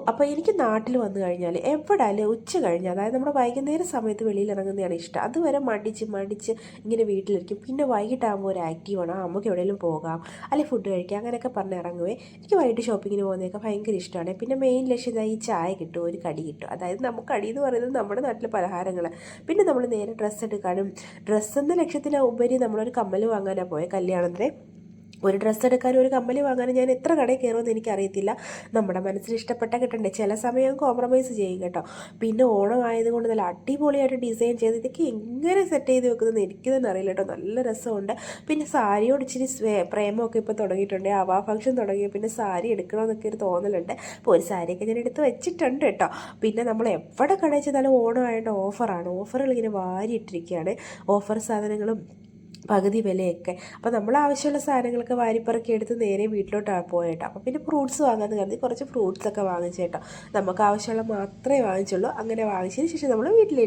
അപ്പോൾ എനിക്ക് നാട്ടിൽ വന്നു കഴിഞ്ഞാൽ എവിടെയായാലും ഉച്ച കഴിഞ്ഞ്, അതായത് നമ്മുടെ വൈകുന്നേരം സമയത്ത് വെളിയിൽ ഇറങ്ങുന്നതാണ് ഇഷ്ടം. അതുവരെ മടിച്ച് മടിച്ച് ഇങ്ങനെ വീട്ടിലിരിക്കും. പിന്നെ വൈകിട്ടാകുമ്പോൾ ഒരു ആക്റ്റീവാണ്, നമുക്ക് എവിടെയെങ്കിലും പോകാം അല്ലെങ്കിൽ ഫുഡ് കഴിക്കാം അങ്ങനെയൊക്കെ പറഞ്ഞ് ഇറങ്ങുവേ. എനിക്ക് വൈകിട്ട് ഷോപ്പിങ്ങിന് പോകുന്നതൊക്കെ ഭയങ്കര ഇഷ്ടമാണ്. പിന്നെ മെയിൻ ലക്ഷ്യം ഈ ചായ കിട്ടും, ഒരു കടി കിട്ടും. അതായത് നമുക്ക് കടി എന്ന് പറയുന്നത് നമ്മുടെ നാട്ടിലെ പലഹാരങ്ങൾ. പിന്നെ നമ്മൾ നേരെ ഡ്രസ്സ് എടുക്കാനും, ഡ്രസ്സ് എന്ന ലക്ഷ്യത്തിന് ഉപരി നമ്മളൊരു കമ്മൽ വാങ്ങാനാണ് പോയത് കല്യാണത്തിന്. ഒരു ഡ്രസ്സ് എടുക്കാനും ഒരു കമ്മൽ വാങ്ങാനും ഞാൻ എത്ര കടയിൽ കയറുമെന്ന് എനിക്കറിയത്തില്ല. നമ്മുടെ മനസ്സിന് ഇഷ്ടപ്പെട്ട കിട്ടണ്ടേ. ചില സമയം കോംപ്രമൈസ് ചെയ്യും കേട്ടോ. പിന്നെ ഓണം ആയതുകൊണ്ട് നല്ല അടിപൊളിയായിട്ട് ഡിസൈൻ ചെയ്ത് ഇതൊക്കെ എങ്ങനെ സെറ്റ് ചെയ്ത് വെക്കുന്നതെന്ന് എനിക്ക് തന്നെ അറിയില്ല കേട്ടോ. നല്ല രസമുണ്ട്. പിന്നെ സാരിയോട് ഇച്ചിരി പ്രേമമൊക്കെ ഇപ്പോൾ തുടങ്ങിയിട്ടുണ്ട്. അവാ ഫംഗ്ഷൻ തുടങ്ങി പിന്നെ സാരി എടുക്കണമെന്നൊക്കെ ഒരു തോന്നലുണ്ട്. അപ്പോൾ ഒരു സാരിയൊക്കെ ഞാൻ എടുത്ത് വെച്ചിട്ടുണ്ട് കേട്ടോ. പിന്നെ നമ്മൾ എവിടെ കടയിൽ ചെന്നാലും ഓണം ആയതുകൊണ്ട് ഓഫറാണ്. ഓഫറുകൾ ഇങ്ങനെ വാരിയിട്ടിരിക്കുകയാണ്. ഓഫർ സാധനങ്ങളും പകുതി വിലയൊക്കെ. അപ്പോൾ നമ്മൾ ആവശ്യമുള്ള സാധനങ്ങളൊക്കെ വാരിപ്പറക്കി എടുത്ത് നേരെ വീട്ടിലോട്ടാണ് പോയേട്ടോ. അപ്പോൾ പിന്നെ ഫ്രൂട്ട്സ് വാങ്ങാമെന്ന് കരുതി കുറച്ച് ഫ്രൂട്ട്സൊക്കെ വാങ്ങിച്ചേട്ടോ. നമുക്ക് ആവശ്യമുള്ള മാത്രമേ വാങ്ങിച്ചുള്ളൂ. അങ്ങനെ വാങ്ങിച്ചതിന് ശേഷം നമ്മൾ വീട്ടിലേക്ക്